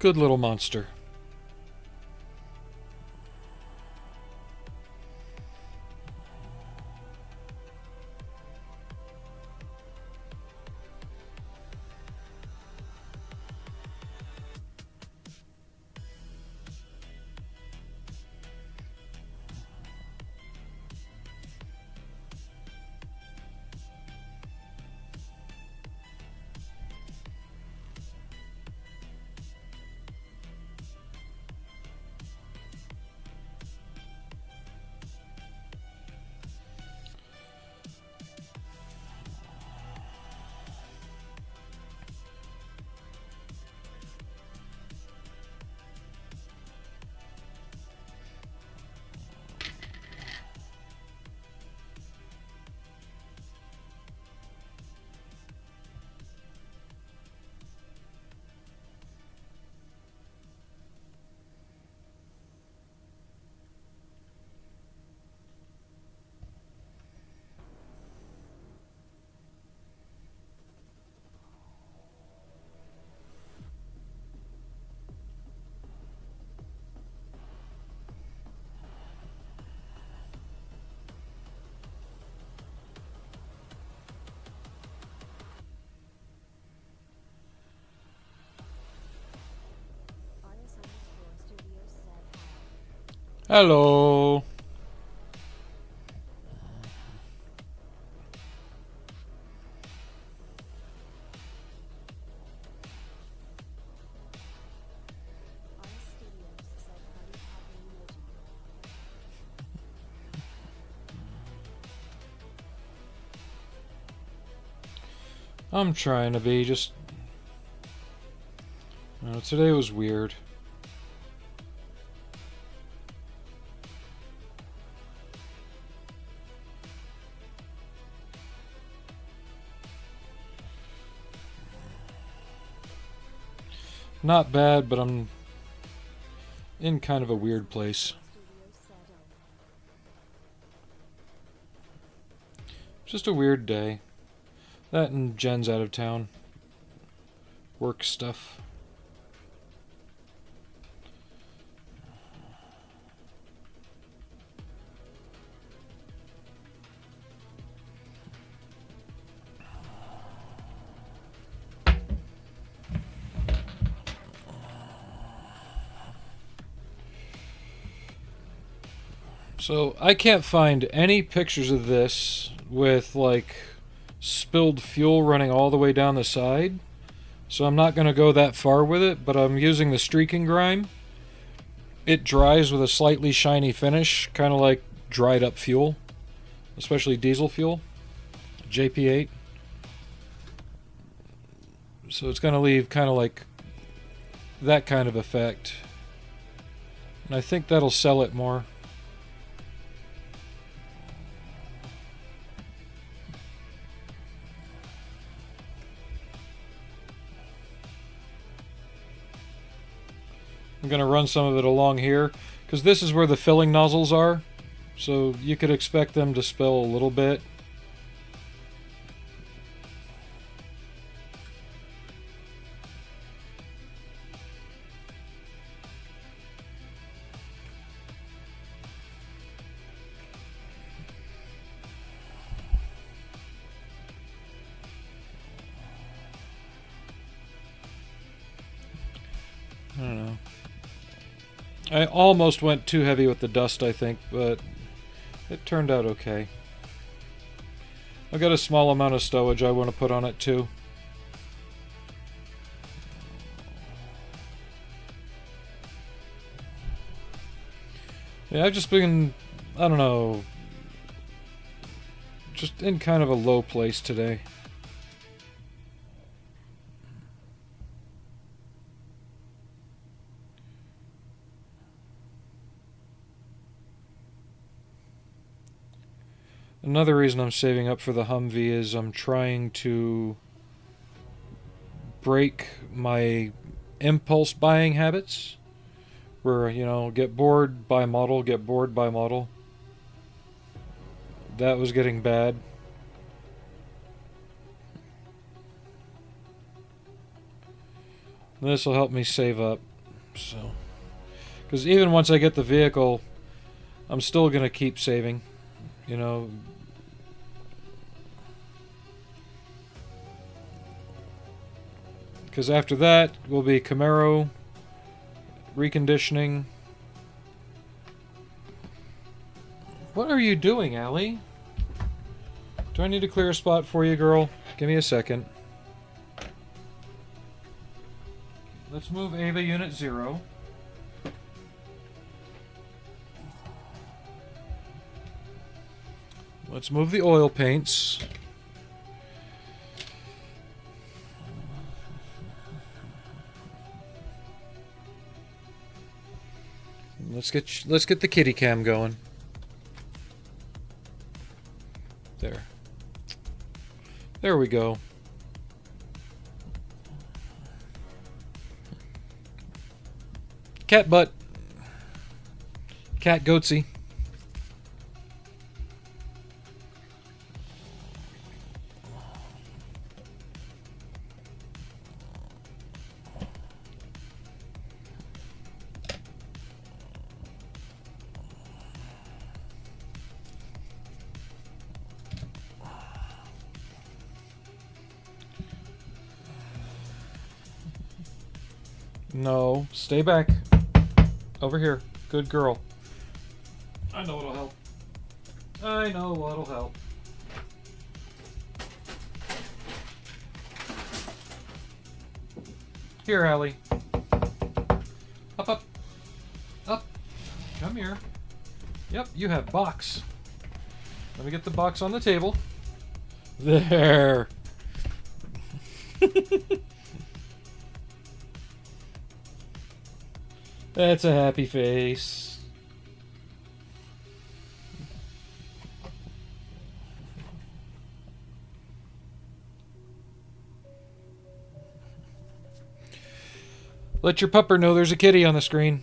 Good little monster. Hello. I'm trying to be just... today was weird. Not bad, but I'm in kind of a weird place. Just a weird day. That and Jen's out of town. Work stuff. So I can't find any pictures of this with like spilled fuel running all the way down the side. So I'm not going to go that far with it, but I'm using the streaking grime. It dries with a slightly shiny finish, kind of like dried up fuel, especially diesel fuel, JP8. So it's going to leave kind of like that kind of effect. And I think that'll sell it more. I'm going to run some of it along here because this is where the filling nozzles are, so you could expect them to spill a little bit. I don't know. I almost went too heavy with the dust, I think, but it turned out okay. I've got a small amount of stowage I want to put on it too. Yeah, I've just been, I don't know, just in kind of a low place today. Another reason I'm saving up for the Humvee is I'm trying to break my impulse buying habits. Where, you know, get bored, buy model, get bored, buy model. That was getting bad. This will help me save up. So, because even once I get the vehicle, I'm still going to keep saving. You know, because after that will be Camaro, reconditioning. What are you doing, Allie? Do I need to clear a spot for you, girl? Give me a second. Let's move Ava Unit 0. Let's move the oil paints. Let's get the kitty cam going. There we go. Cat butt. Cat goatsy. No, stay back. Over here. Good girl. I know what'll help. I know what'll help. Here, Allie. Up, up. Up. Come here. Yep, you have box. Let me get the box on the table. There. That's a happy face. Let your pupper know there's a kitty on the screen.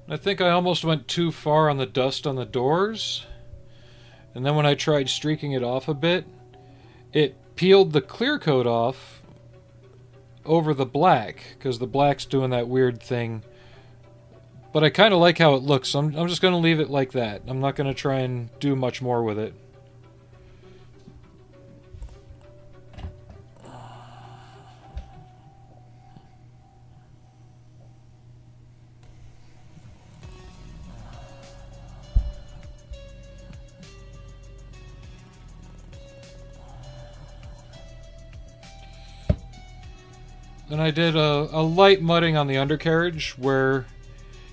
I think I almost went too far on the dust on the doors. And then when I tried streaking it off a bit, it peeled the clear coat off over the black, because the black's doing that weird thing. But I kind of like how it looks, so I'm just going to leave it like that. I'm not going to try and do much more with it. And I did a light mudding on the undercarriage where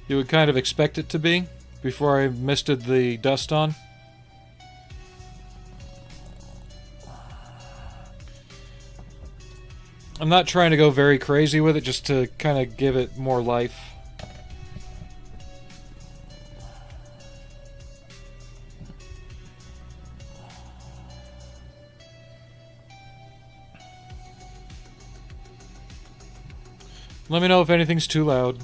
you would kind of expect it to be before I misted the dust on. I'm not trying to go very crazy with it, just to kind of give it more life. Let me know if anything's too loud.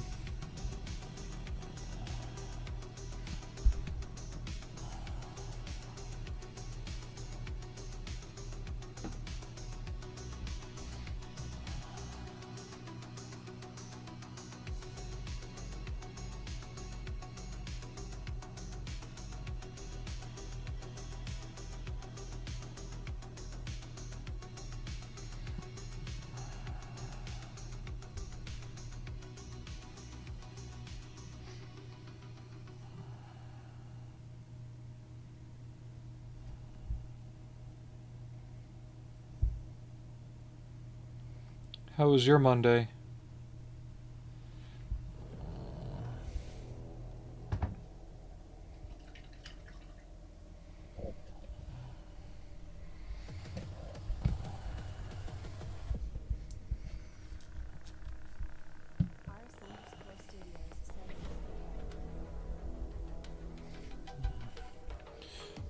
How was your Monday?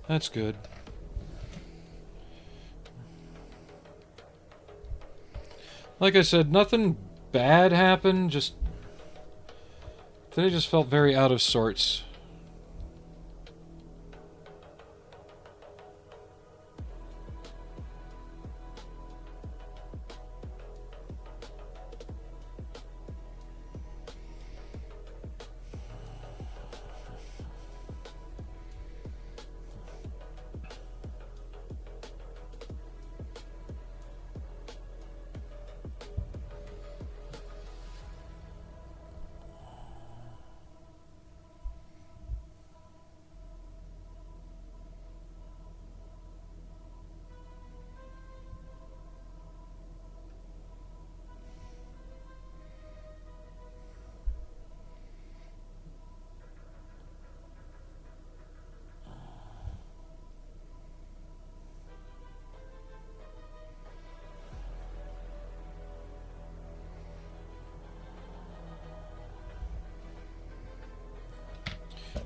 That's good. Like I said, nothing bad happened, just today just felt very out of sorts.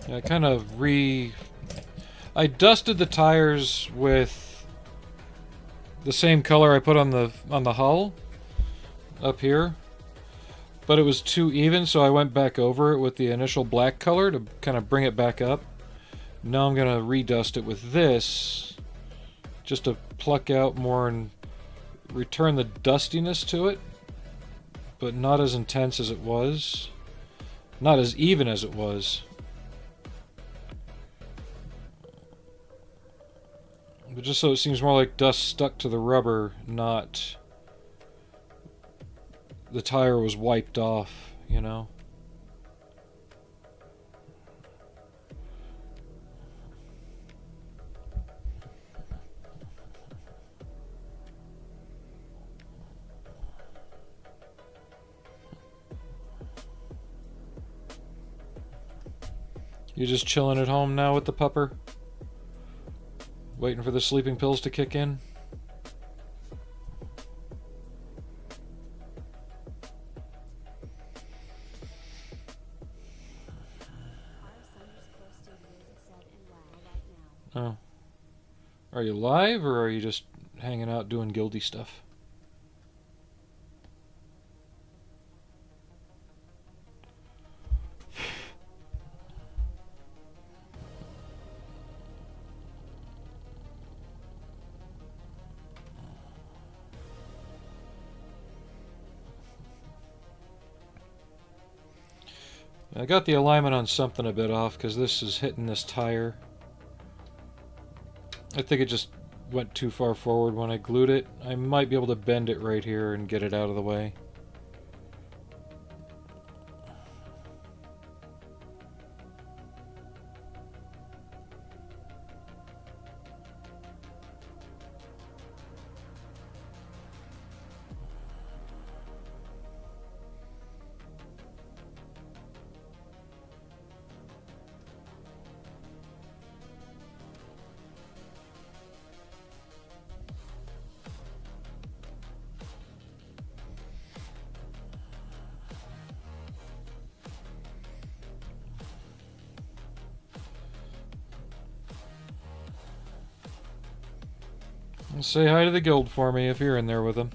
Yeah, I dusted the tires with the same color I put on the hull up here, but it was too even, so I went back over it with the initial black color to kind of bring it back up. Now I'm gonna redust it with this just to pluck out more and return the dustiness to it, but not as intense as it was, not as even as it was. But just so it seems more like dust stuck to the rubber, not the tire was wiped off, you know? You just chilling at home now with the pupper? Waiting for the sleeping pills to kick in? Oh. Are you live, or are you just hanging out doing guilty stuff? I got the alignment on something a bit off because this is hitting this tire. I think it just went too far forward when I glued it. I might be able to bend it right here and get it out of the way. And say hi to the guild for me if you're in there with them.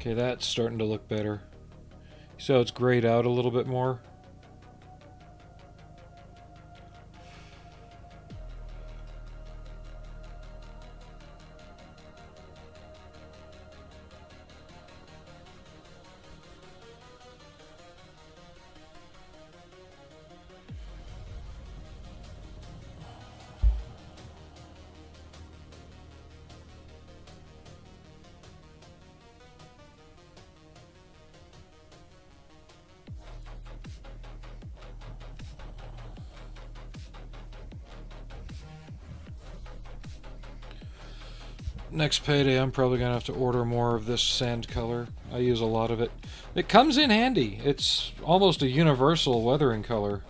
Okay, that's starting to look better. So it's grayed out a little bit more. Next payday, I'm probably going to have to order more of this sand color. I use a lot of it. It comes in handy. It's almost a universal weathering color.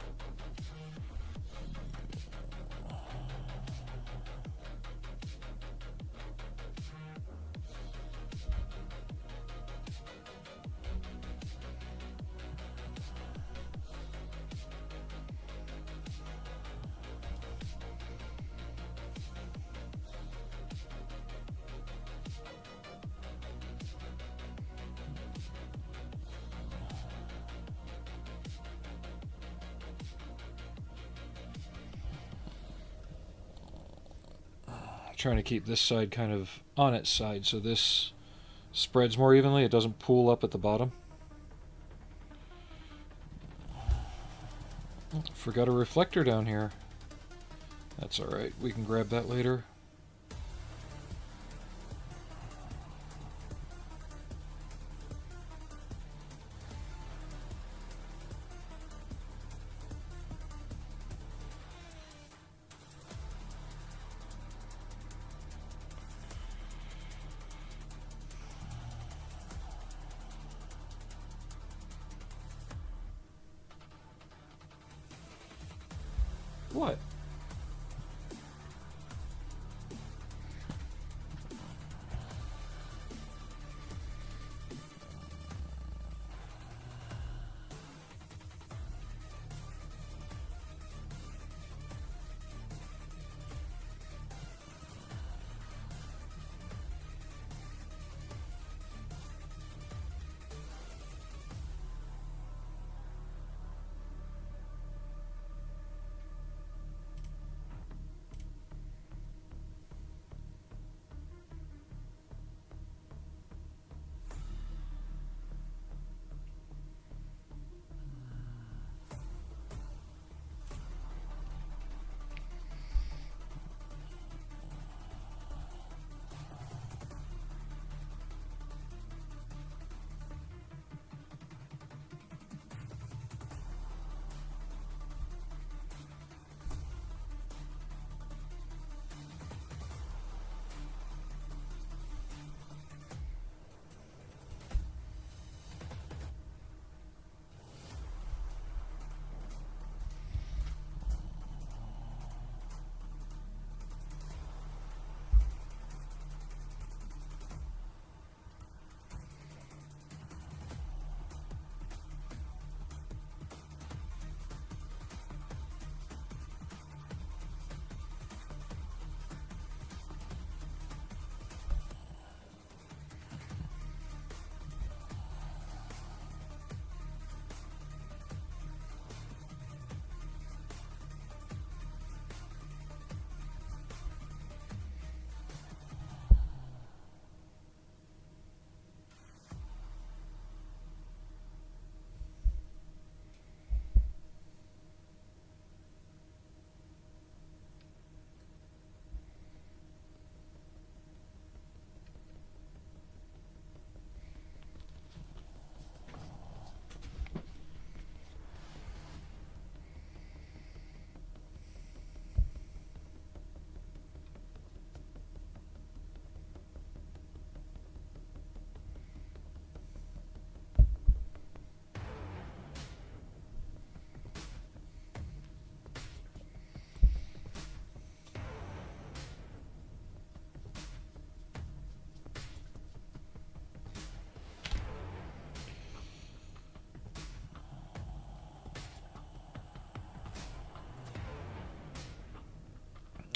Trying to keep this side kind of on its side so this spreads more evenly. It doesn't pool up at the bottom. Forgot a reflector down here. That's alright, we can grab that later. What?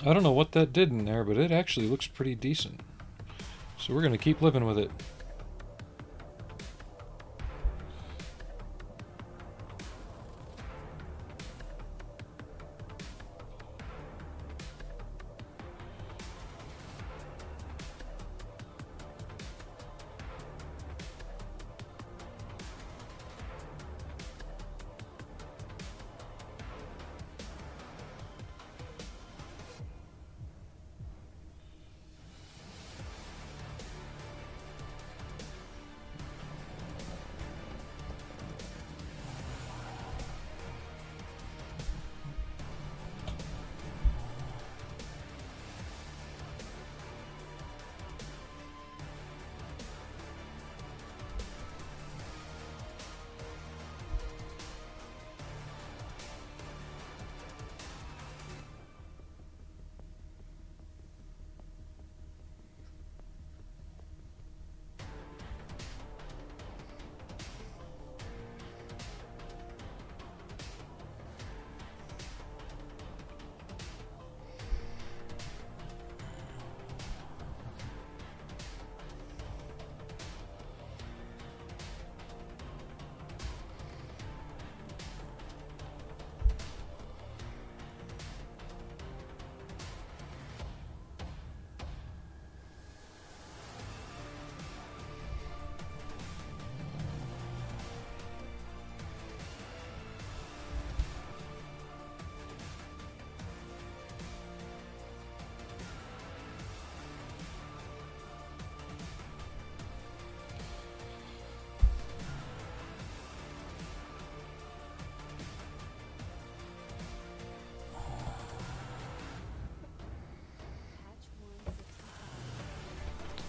I don't know what that did in there, but it actually looks pretty decent. So we're going to keep living with it.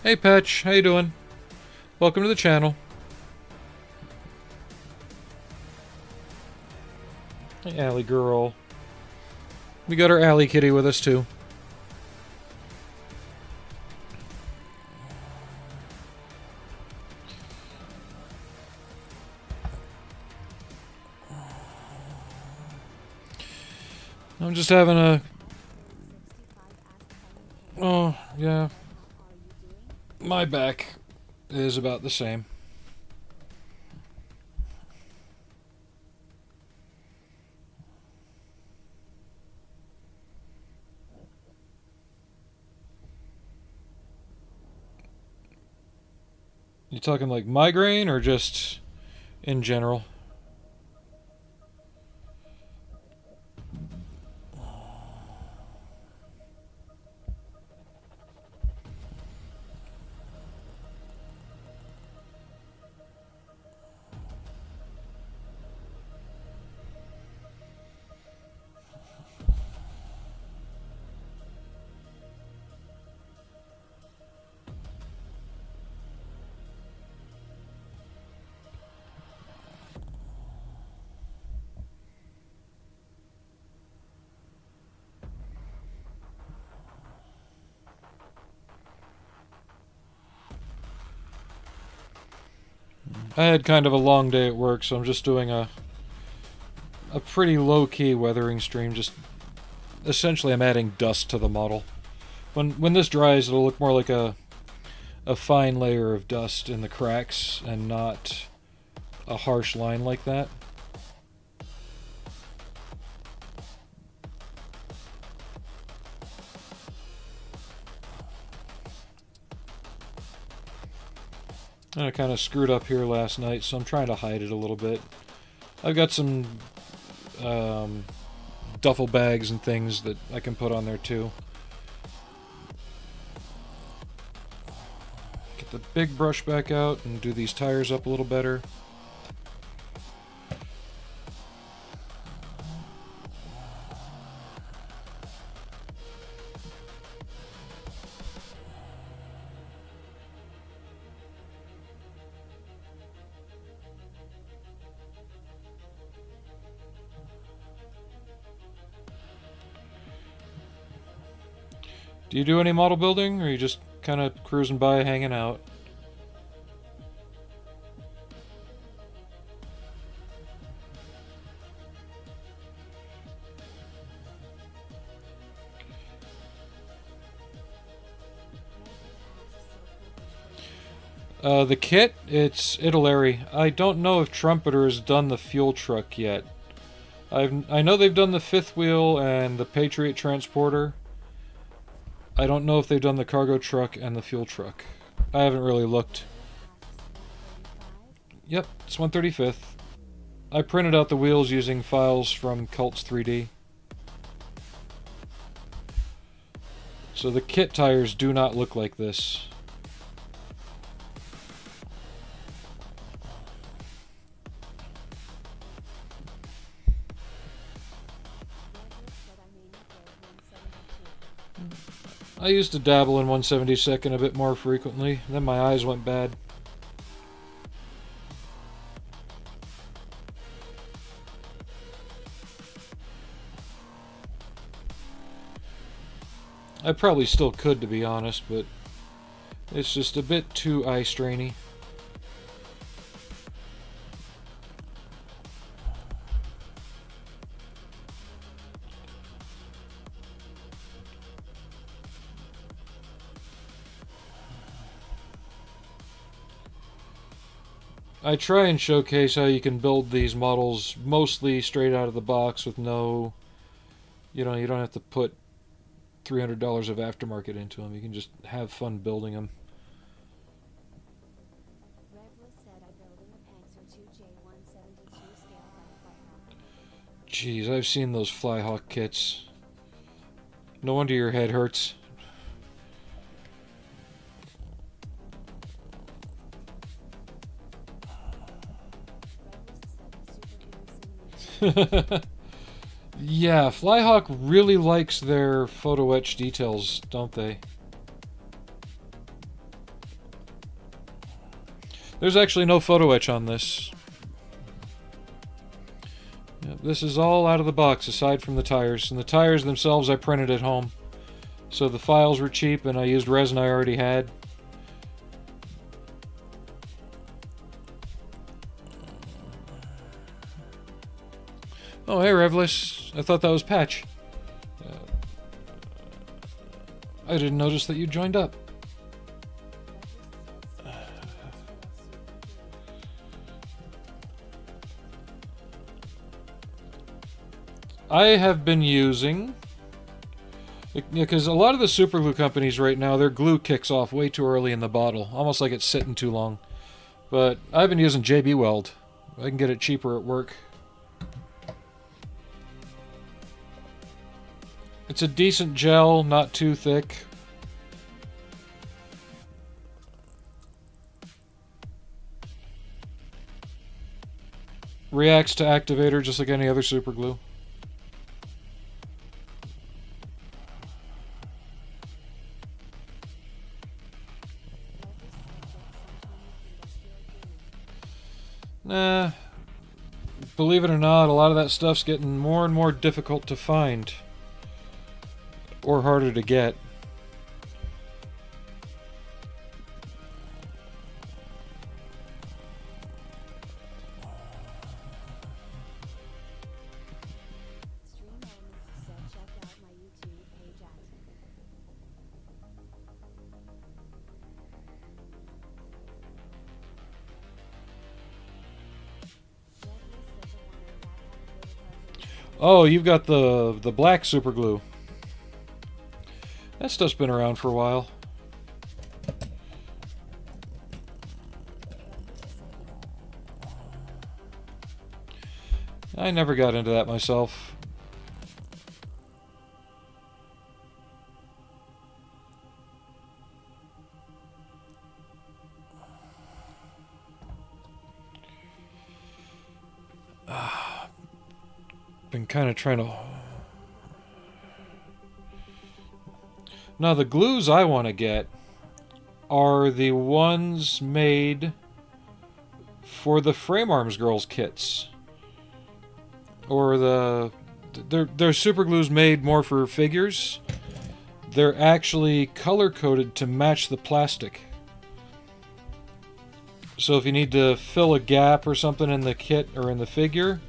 Hey Patch, how you doing? Welcome to the channel. Hey Alley girl. We got our Alley kitty with us too. I'm just having a... Oh, yeah. My back is about the same. You talking like migraine or just in general? I had kind of a long day at work, so I'm just doing a pretty low-key weathering stream. Just essentially I'm adding dust to the model. When this dries, it'll look more like a fine layer of dust in the cracks and not a harsh line like that. I kind of screwed up here last night, so I'm trying to hide it a little bit. I've got some duffel bags and things that I can put on there too. Get the big brush back out and do these tires up a little better. Do you do any model building, or are you just kind of cruising by, hanging out? The kit, it's Italeri. I don't know if Trumpeter has done the fuel truck yet. I know they've done the fifth wheel and the Patriot transporter. I don't know if they've done the cargo truck and the fuel truck. I haven't really looked. Yep, it's 135th. I printed out the wheels using files from Cults 3D. So the kit tires do not look like this. I used to dabble in 172nd a bit more frequently, then my eyes went bad. I probably still could, to be honest, but it's just a bit too eye strainy. I try and showcase how you can build these models mostly straight out of the box with no, you don't have to put $300 of aftermarket into them. You can just have fun building them. Jeez, I've seen those Flyhawk kits. No wonder your head hurts. Yeah, Flyhawk really likes their photo etch details, don't they? There's actually no photo etch on this. This is all out of the box aside from the tires. And the tires themselves I printed at home. So the files were cheap and I used resin I already had. Oh, hey, Revlis. I thought that was Patch. I didn't notice that you joined up. I have been using... Because a lot of the super glue companies right now, their glue kicks off way too early in the bottle. Almost like it's sitting too long. But I've been using JB Weld. I can get it cheaper at work. It's a decent gel, not too thick. Reacts to activator just like any other super glue. Nah, believe it or not, a lot of that stuff's getting more and more difficult to find. Or harder to get. Oh, you've got the black super glue. That stuff's been around for a while. I never got into that myself. Been kind of trying to... Now, the glues I want to get are the ones made for the Frame Arms Girls kits. Or they're super glues made more for figures. They're actually color-coded to match the plastic. So if you need to fill a gap or something in the kit or in the figure,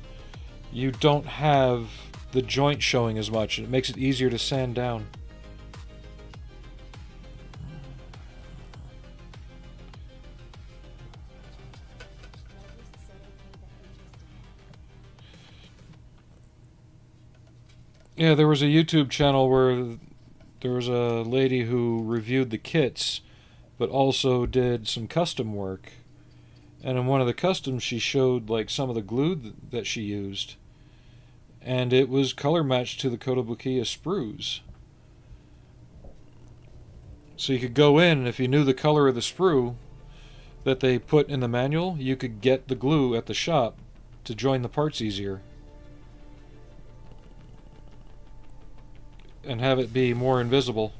you don't have the joint showing as much. It makes it easier to sand down. Yeah, there was a YouTube channel where there was a lady who reviewed the kits, but also did some custom work. And in one of the customs, she showed like some of the glue that she used. And it was color matched to the Kotobukiya sprues. So you could go in, and if you knew the color of the sprue that they put in the manual, you could get the glue at the shop to join the parts easier. And have it be more invisible.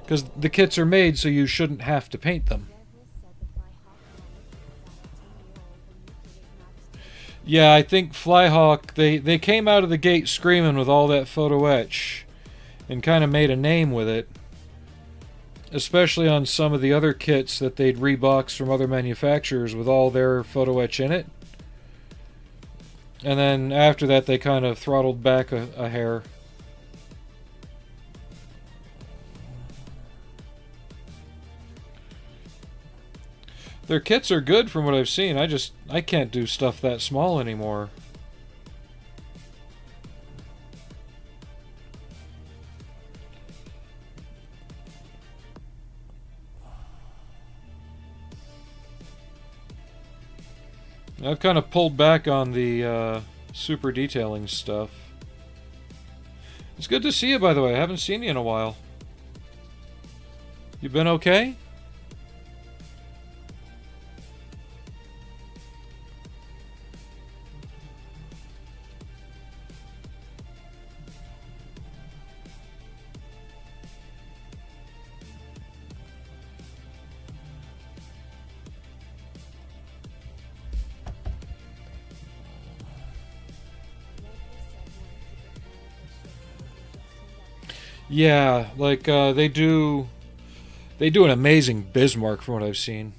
Because the kits are made so you shouldn't have to paint them. Yeah, I think Flyhawk, they came out of the gate screaming with all that photo etch and kind of made a name with it. Especially on some of the other kits that they'd rebox from other manufacturers with all their photo etch in it. And then after that they kind of throttled back a hair. Their kits are good from what I've seen. I can't do stuff that small anymore. I've kind of pulled back on the super detailing stuff. It's good to see you, by the way. I haven't seen you in a while. You been okay? Yeah, like they do an amazing Bismarck from what I've seen.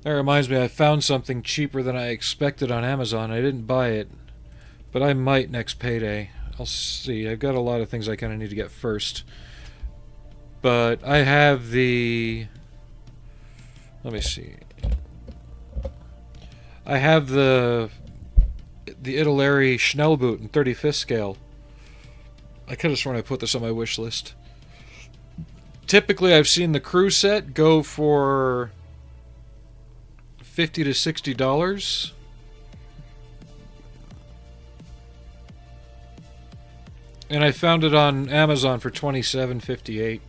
That reminds me, I found something cheaper than I expected on Amazon. I didn't buy it, but I might next payday. I'll see. I've got a lot of things I kind of need to get first. But I have the. Let me see. I have the Italeri Schnellboot in 35th scale. I could have sworn I put this on my wish list. Typically, I've seen the crew set go for $50 to $60. And I found it on Amazon for $27.58.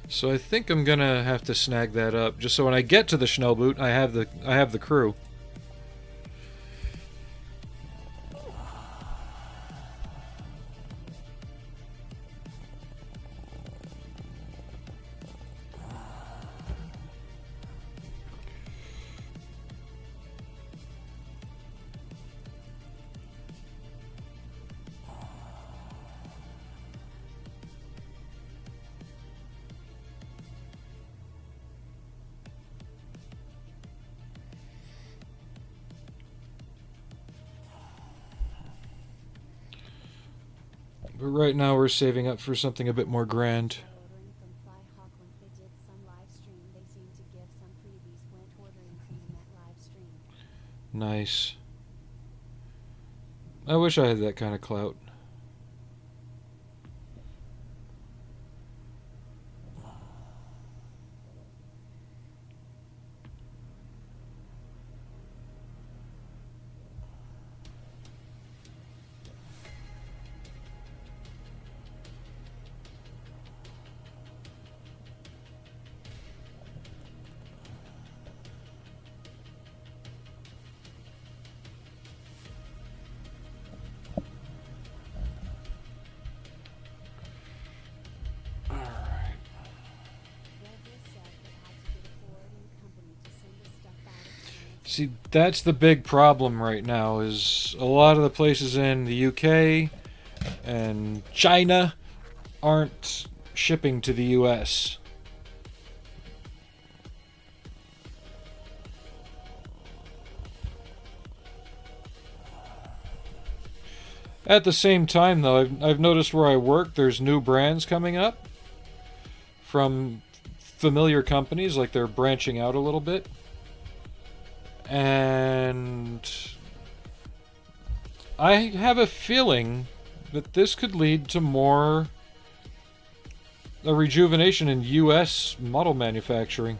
So I think I'm gonna have to snag that up, just so when I get to the Schnellboot, I have the crew. But right now we're saving up for something a bit more grand. Nice. I wish I had that kind of clout. See, that's the big problem right now is a lot of the places in the UK and China aren't shipping to the US. At the same time, though, I've noticed where I work, there's new brands coming up from familiar companies, like they're branching out a little bit. And I have a feeling that this could lead to more a rejuvenation in US model manufacturing.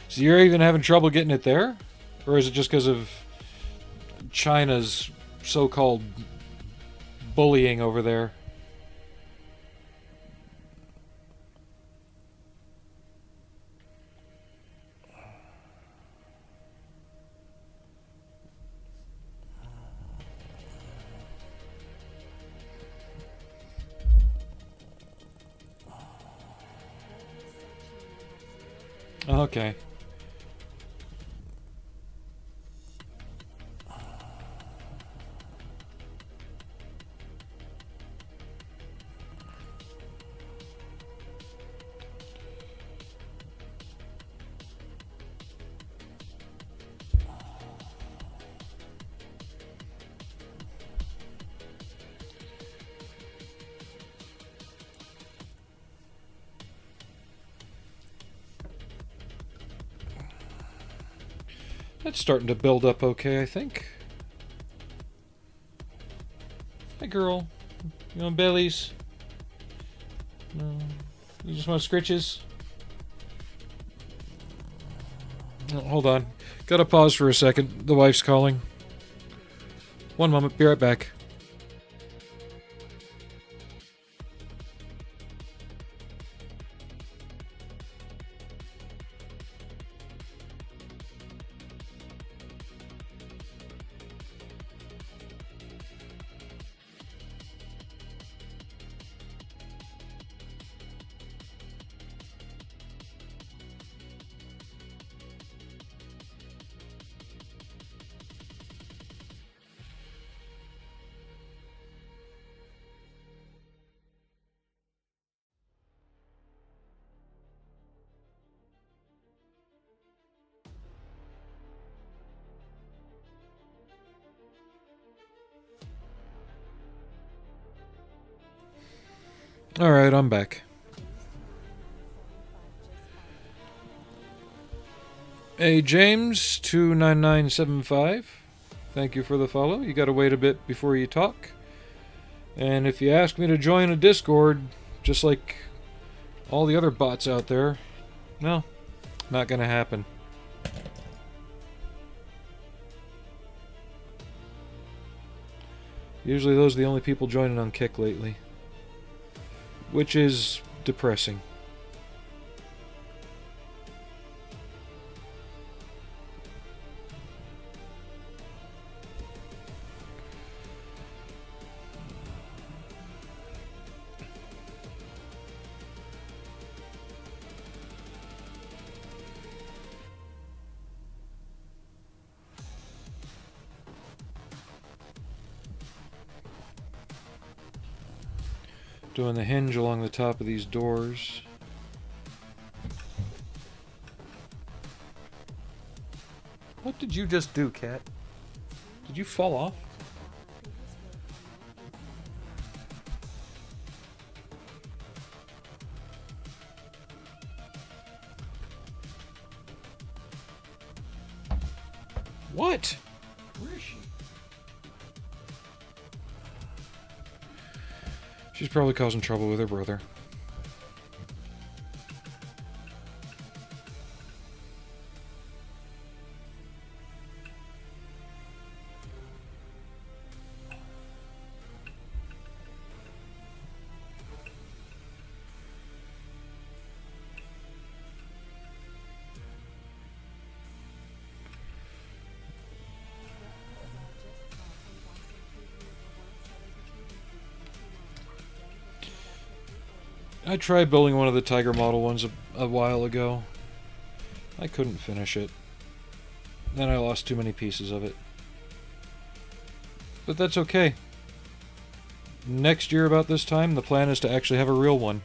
So you're even having trouble getting it there? Or is it just because of China's so-called bullying over there? Okay. That's starting to build up okay, I think. Hey, girl. You want bellies? No. You just want scritches? Oh, hold on. Gotta pause for a second. The wife's calling. One moment. Be right back. Alright, I'm back. Hey, James29975. Thank you for the follow. You gotta wait a bit before you talk. And if you ask me to join a Discord, just like all the other bots out there, no, not gonna happen. Usually those are the only people joining on Kick lately. Which is depressing. Doing the hinge along the top of these doors. What did you just do, cat? Did you fall off? What? Where is she? She's probably causing trouble with her brother. I tried building one of the Tiger model ones a while ago. I couldn't finish it. Then I lost too many pieces of it. But that's okay. Next year about this time, the plan is to actually have a real one.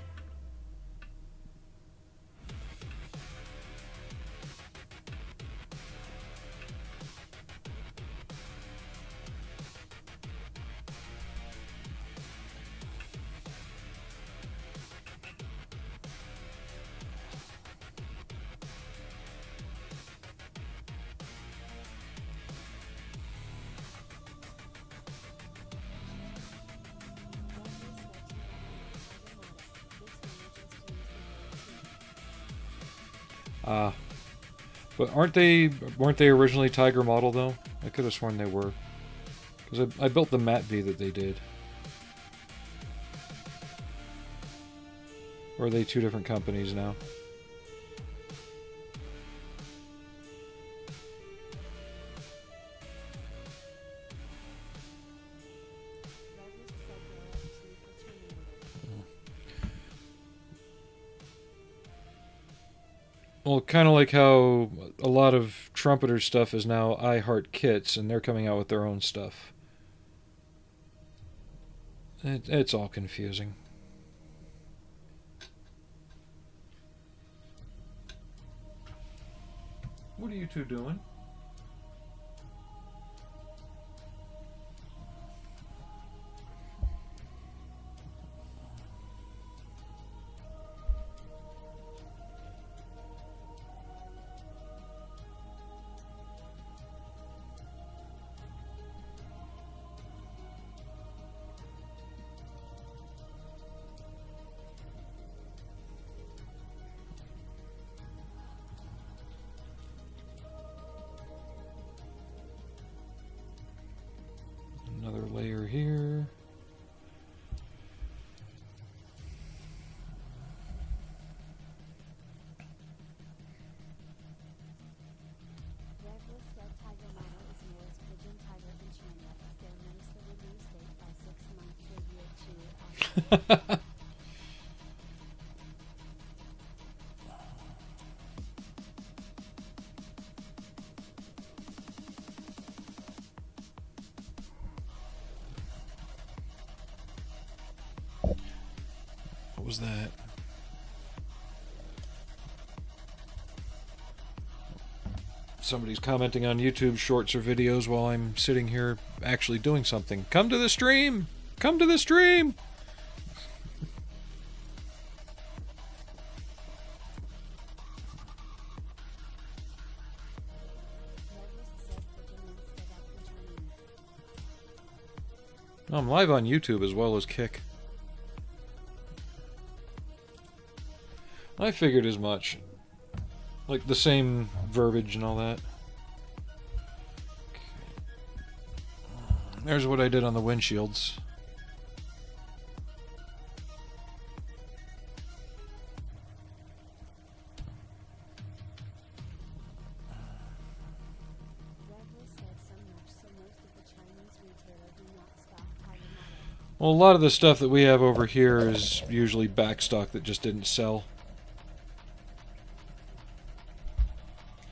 But weren't they originally Tiger model though? I could have sworn they were. Because I built the Matte V that they did. Or are they two different companies now? Well, kind of like how a lot of trumpeter stuff is now I Heart Kits, and they're coming out with their own stuff. It's all confusing. What are you two doing? Another layer here. What was that? Somebody's commenting on YouTube shorts or videos while I'm sitting here actually doing something. Come to the stream! Come to the stream! I'm live on YouTube as well as Kick. I figured as much. Like the same verbiage and all that. There's what I did on the windshields. Well, a lot of the stuff that we have over here is usually backstock that just didn't sell.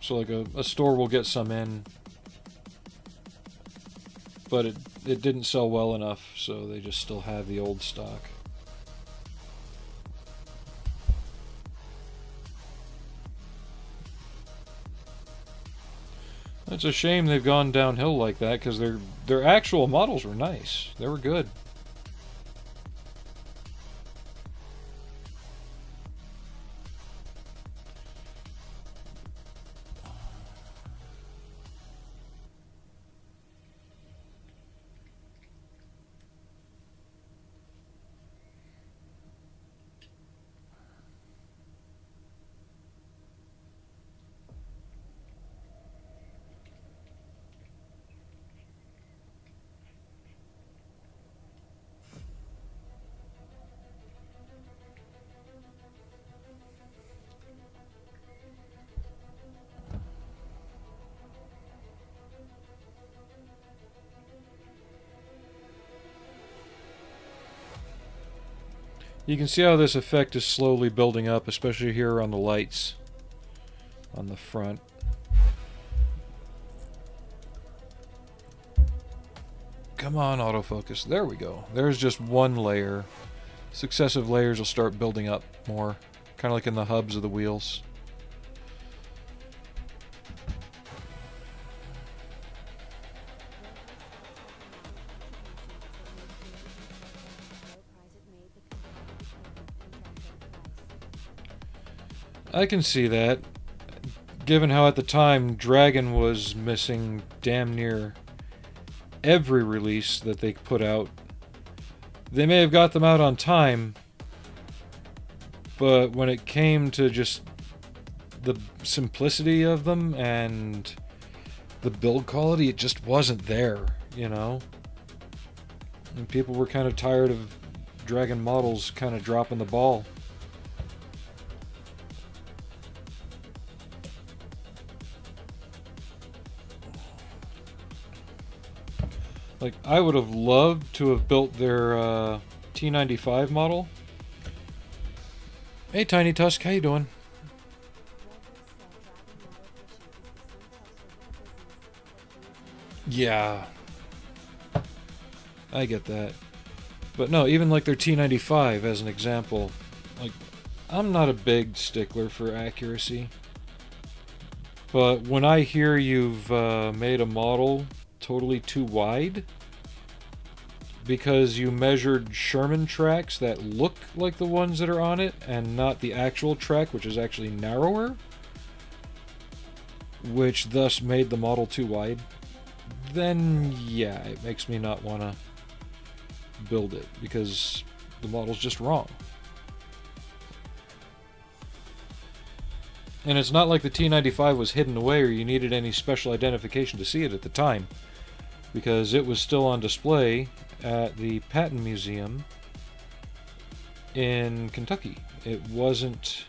So like a store will get some in, but it didn't sell well enough, so they just still have the old stock. It's a shame they've gone downhill like that, because their actual models were nice. They were good. You can see how this effect is slowly building up, especially here on the lights on the front. Come on, autofocus. There we go. There's just one layer. Successive layers will start building up more, kind of like in the hubs of the wheels. I can see that, given how at the time Dragon was missing damn near every release that they put out. They may have got them out on time, but when it came to just the simplicity of them and the build quality, it just wasn't there, you know? And people were kind of tired of Dragon models kind of dropping the ball. Like, I would have loved to have built their T95 model. Hey, Tiny Tusk, how you doing? Yeah. I get that. But no, even like their T95 as an example. Like, I'm not a big stickler for accuracy. But when I hear you've made a model totally too wide because you measured Sherman tracks that look like the ones that are on it and not the actual track, which is actually narrower, which thus made the model too wide, then yeah, it makes me not want to build it because the model's just wrong. And it's not like the T95 was hidden away or you needed any special identification to see it at the time, because it was still on display at the Patton Museum in Kentucky. It wasn't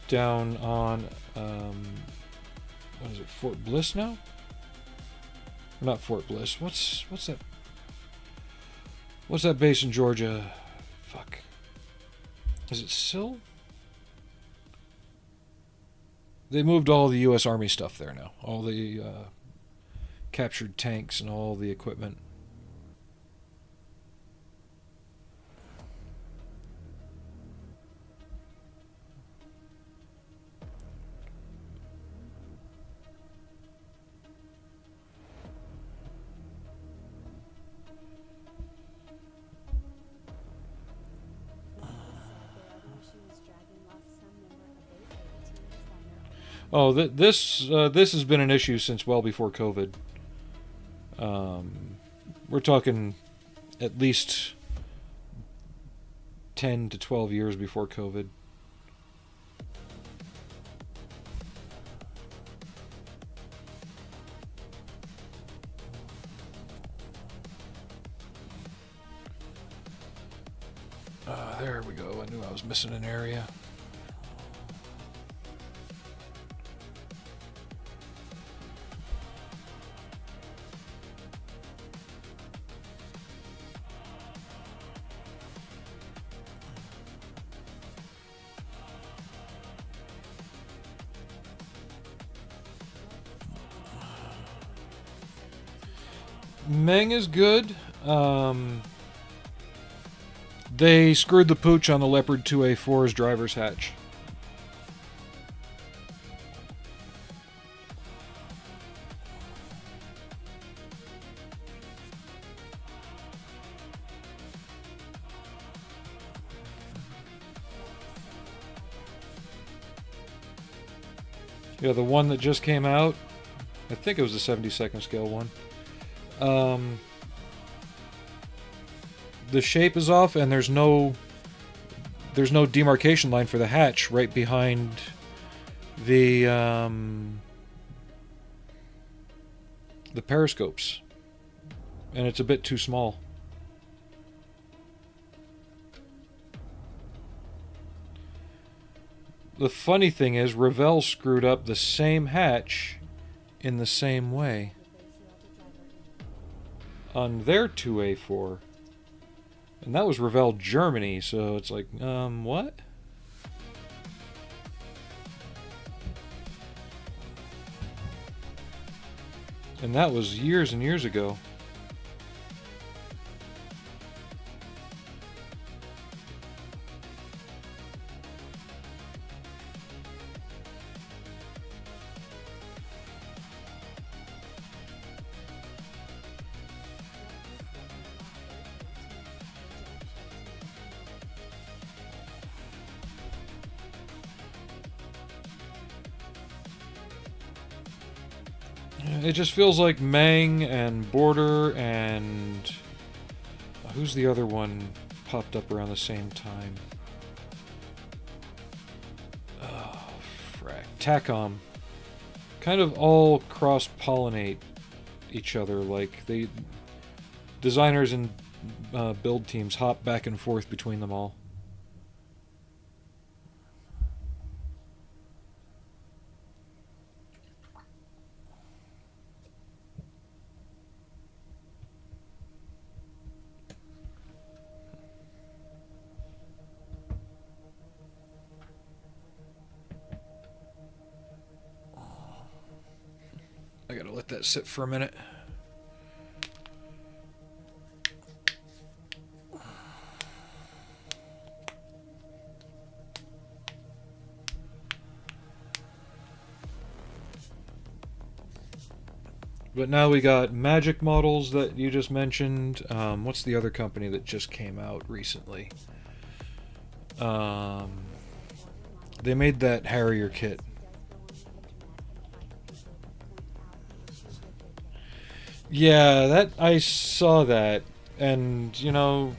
down on, what is it, Fort Bliss now? Not Fort Bliss. What's that? What's that base in Georgia? Fuck. Is it Sill? They moved all the U.S. Army stuff there now. All the captured tanks and all the equipment. Oh, this has been an issue since well before COVID. We're talking at least 10 to 12 years before COVID. There we go. I knew I was missing an area. Meng is good. They screwed the pooch on the Leopard 2A4's driver's hatch. Yeah, the one that just came out, I think it was the 72nd scale one. The shape is off, and there's no demarcation line for the hatch right behind the periscopes, and it's a bit too small. The funny thing is, Revell screwed up the same hatch in the same way on their 2A4. And that was Revell Germany, so it's like, what? And that was years and years ago. It just feels like Meng and Border and... who's the other one popped up around the same time? Oh, frack. TACOM. Kind of all cross-pollinate each other. Like, they... designers and build teams hop back and forth between them all. I gotta let that sit for a minute. But now we got Magic models that you just mentioned. What's the other company that just came out recently? They made that Harrier kit. Yeah, that I saw that, and you know,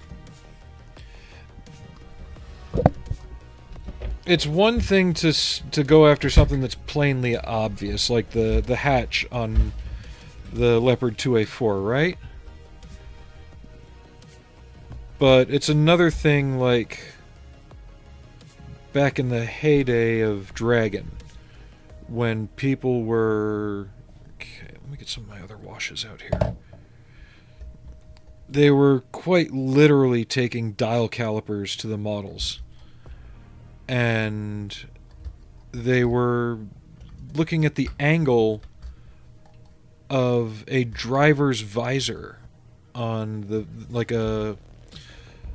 it's one thing to go after something that's plainly obvious, like the hatch on the Leopard 2A4, right? But it's another thing, like back in the heyday of Dragon, when people were... Let me get some of my other washes out here. They were quite literally taking dial calipers to the models. And they were looking at the angle of a driver's visor on the like a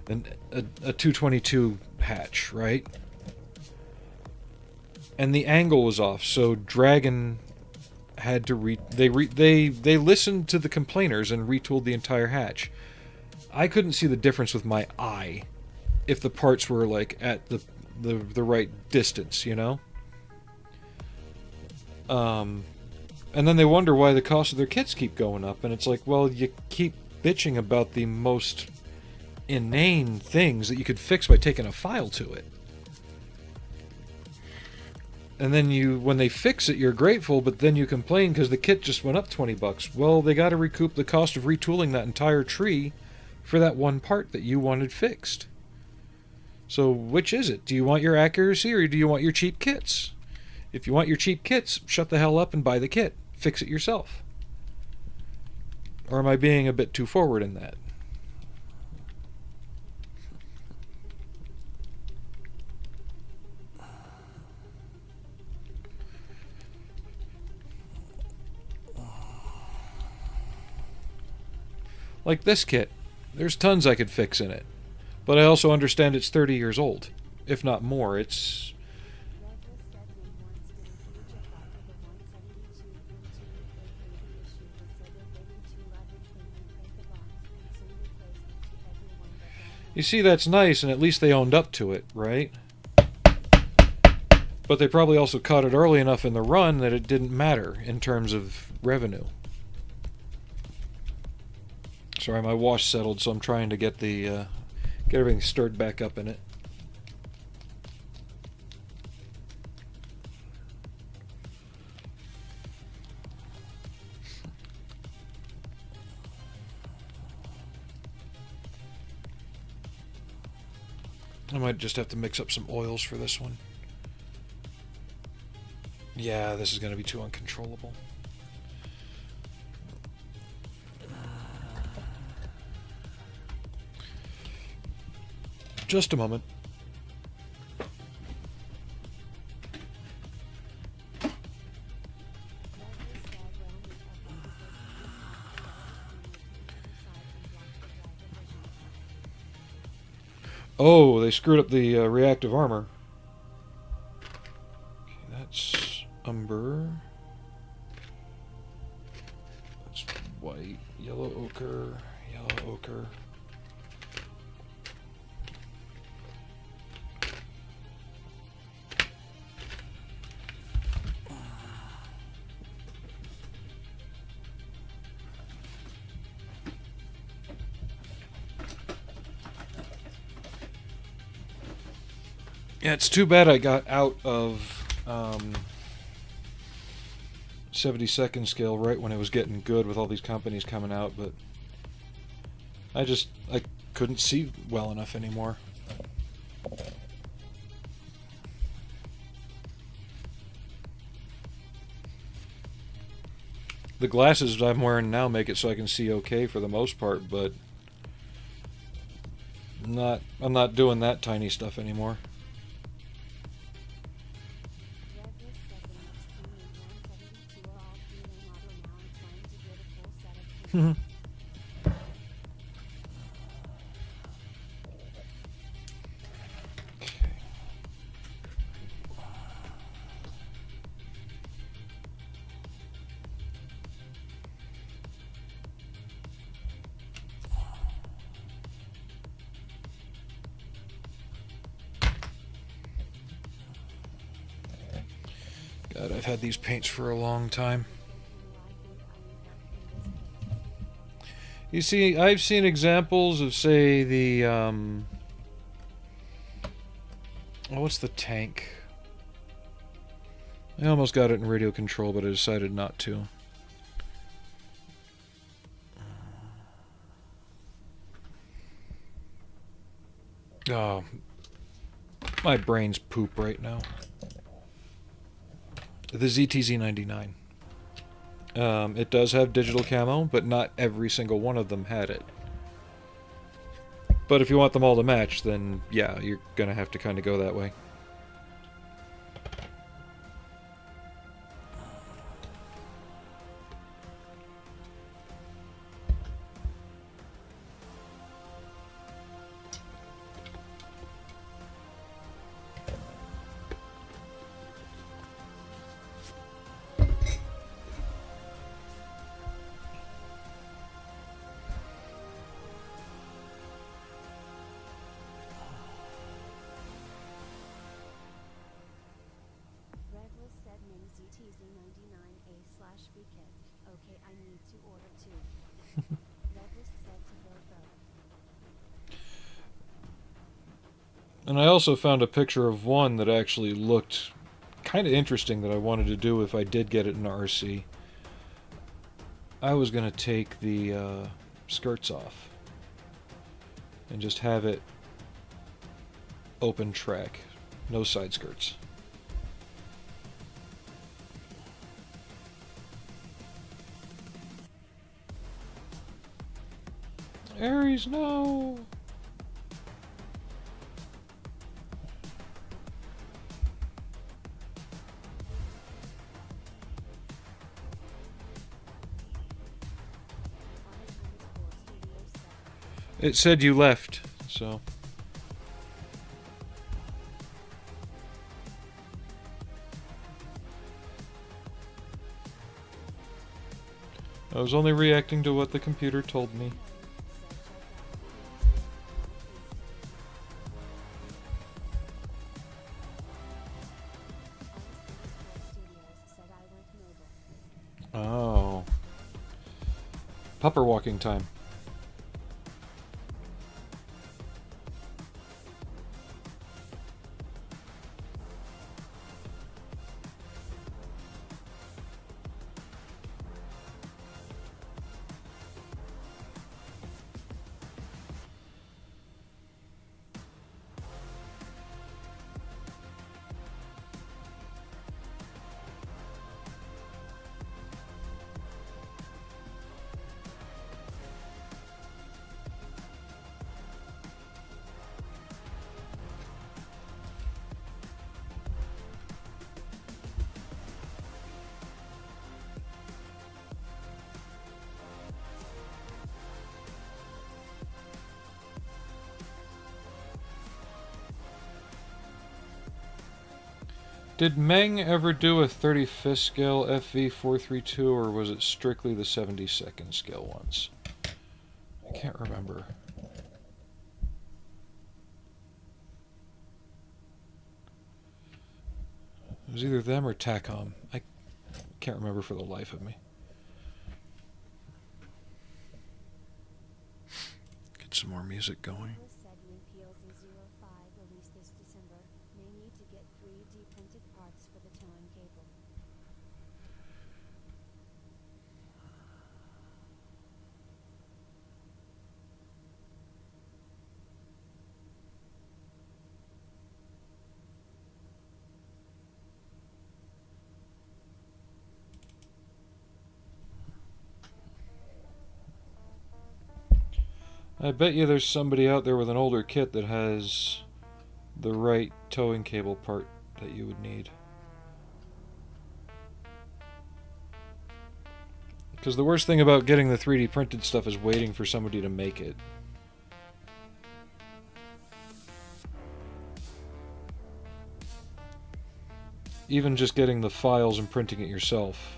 222 hatch, right? And the angle was off, so Dragon had to they listened to the complainers and retooled the entire hatch. I couldn't see the difference with my eye if the parts were like at the right distance, you know? And then they wonder why the cost of their kits keep going up, and it's like, well, you keep bitching about the most inane things that you could fix by taking a file to it. And then when they fix it, you're grateful, but then you complain because the kit just went up $20. Well, they got to recoup the cost of retooling that entire tree for that one part that you wanted fixed. So which is it? Do you want your accuracy or do you want your cheap kits? If you want your cheap kits, shut the hell up and buy the kit. Fix it yourself. Or am I being a bit too forward in that? Like this kit. There's tons I could fix in it. But I also understand it's 30 years old. If not more, it's... You see, that's nice, and at least they owned up to it, right? But they probably also caught it early enough in the run that it didn't matter in terms of revenue. Sorry, my wash settled, so I'm trying to get get everything stirred back up in it. I might just have to mix up some oils for this one. Yeah, this is going to be too uncontrollable. Just a moment. Oh, they screwed up the reactive armor. Okay, that's umber. That's white, yellow ochre, yellow ochre. Yeah, it's too bad I got out of 72nd scale right when it was getting good with all these companies coming out, but I couldn't see well enough anymore. The glasses I'm wearing now make it so I can see okay for the most part, but I'm not doing that tiny stuff anymore. God, I've had these paints for a long time. You see, I've seen examples of, say, the, what's the tank? I almost got it in radio control, but I decided not to. Oh, my brain's poop right now. The ZTZ99. It does have digital camo, but not every single one of them had it. But if you want them all to match, then yeah, you're gonna have to kind of go that way. And I also found a picture of one that actually looked kind of interesting that I wanted to do if I did get it in RC. I was going to take the skirts off and just have it open track, no side skirts. Aries, no! It said you left, so... I was only reacting to what the computer told me. Oh. Pupper walking time. Did Meng ever do a 35th scale FV432, or was it strictly the 72nd scale once? I can't remember. It was either them or TACOM. I can't remember for the life of me. Get some more music going. I bet you there's somebody out there with an older kit that has the right towing cable part that you would need. Because the worst thing about getting the 3D printed stuff is waiting for somebody to make it. Even just getting the files and printing it yourself.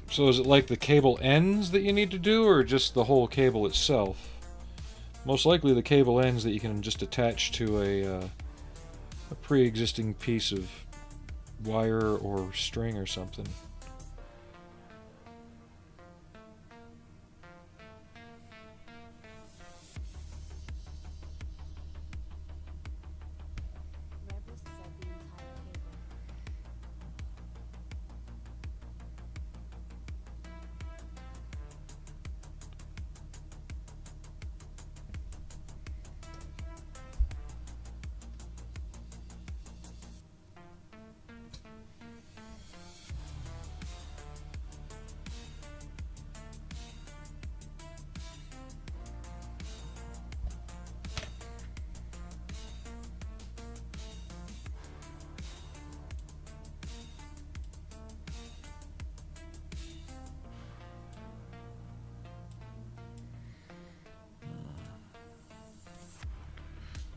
So is it like the cable ends that you need to do, or just the whole cable itself? Most likely the cable ends that you can just attach to a pre-existing piece of wire or string or something.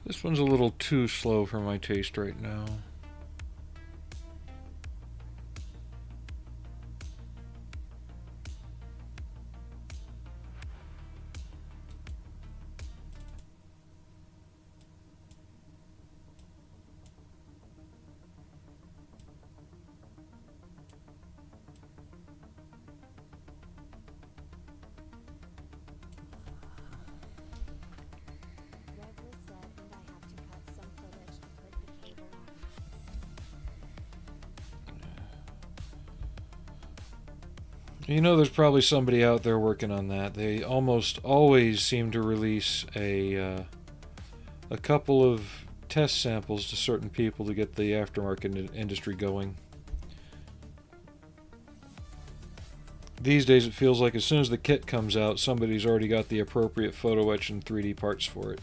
This one's a little too slow for my taste right now. You know, there's probably somebody out there working on that. They almost always seem to release a couple of test samples to certain people to get the aftermarket industry going. These days it feels like as soon as the kit comes out, somebody's already got the appropriate photo etch and 3D parts for it.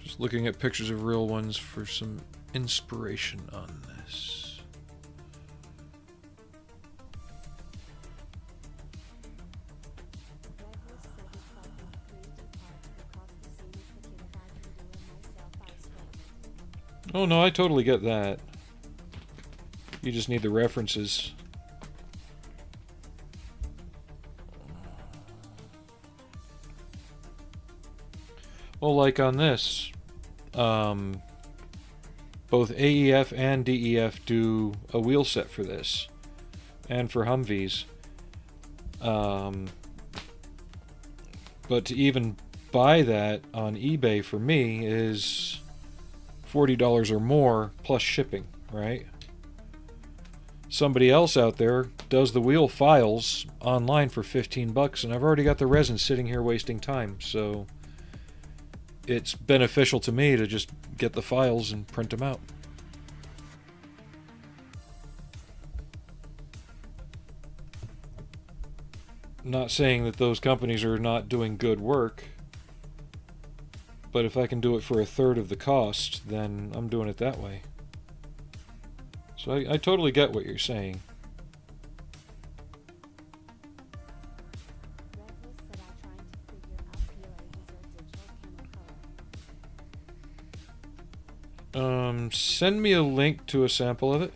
Just looking at pictures of real ones for some inspiration on this. Oh no, I totally get that. You just need the references. Well, like on this, both AEF and DEF do a wheel set for this, and for Humvees. But to even buy that on eBay for me is $40 or more plus shipping, right? Somebody else out there does the wheel files online for 15 bucks, and I've already got the resin sitting here wasting time, so it's beneficial to me to just get the files and print them out. Not saying that those companies are not doing good work, but if I can do it for a third of the cost, then I'm doing it that way. So I totally get what you're saying. Send me a link to a sample of it.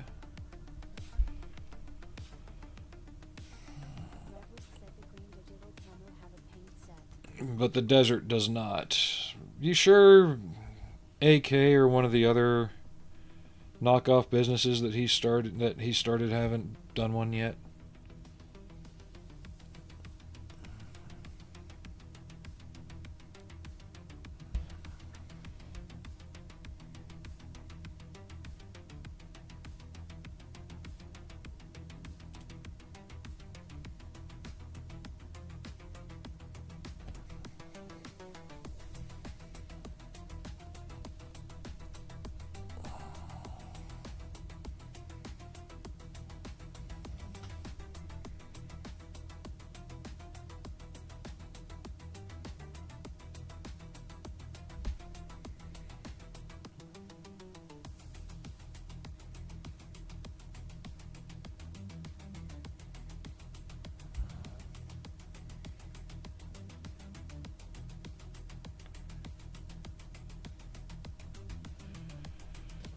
But the desert does not. You sure AK or one of the other knockoff businesses that he started haven't done one yet?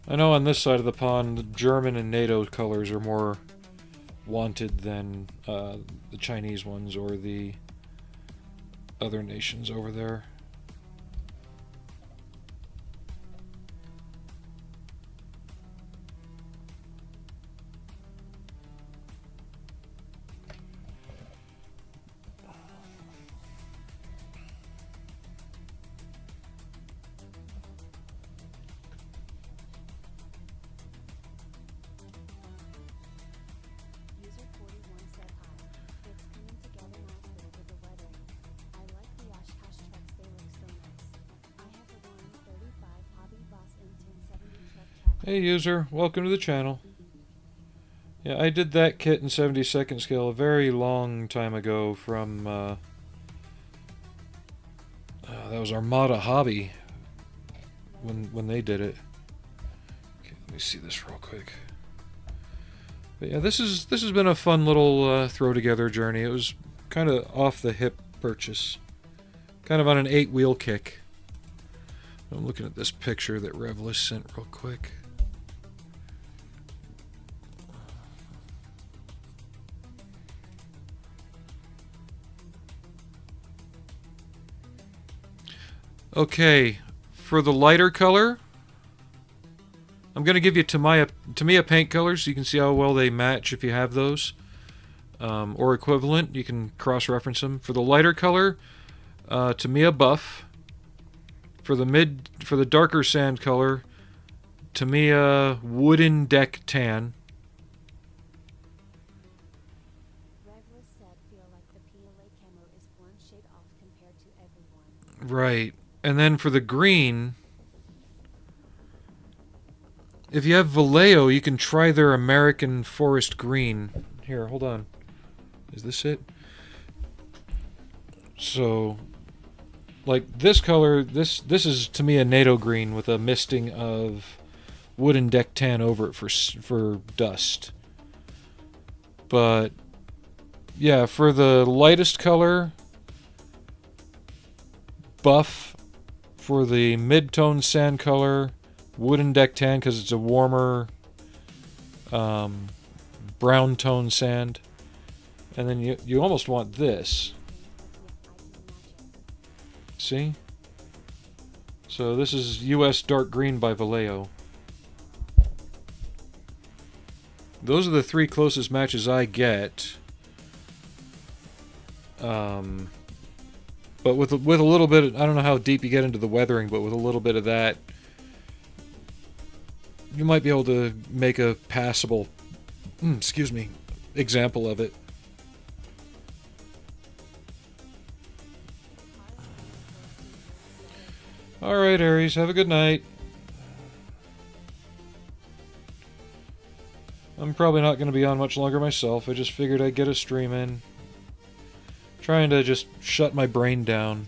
I know on this side of the pond, the German and NATO colors are more wanted than the Chinese ones or the other nations over there. Hey user, welcome to the channel. Yeah, I did that kit in 72nd scale a very long time ago from, that was Armada Hobby when they did it. Okay, let me see this real quick. But yeah, this has been a fun little throw together journey. It was kind of off the hip purchase, kind of on an 8-wheel kick. I'm looking at this picture that Revlis sent real quick. Okay, for the lighter color, I'm going to give you Tamiya paint colors so you can see how well they match if you have those. Or equivalent, you can cross-reference them. For the lighter color, Tamiya buff. For the darker sand color, Tamiya wooden deck tan. Right. And then for the green, if you have Vallejo, you can try their American Forest Green. Here, hold on. Is this it? So, like this color, this is to me a NATO green with a misting of wooden deck tan over it for dust. But yeah, for the lightest color, buff. For the mid-tone sand color, wooden deck tan because it's a warmer brown tone sand. And then you almost want this. See? So this is US Dark Green by Vallejo. Those are the 3 closest matches I get. But with a little bit, I don't know how deep you get into the weathering, but with a little bit of that, you might be able to make a passable, example of it. Alright, Aries, have a good night. I'm probably not going to be on much longer myself. I just figured I'd get a stream in. Trying to just shut my brain down.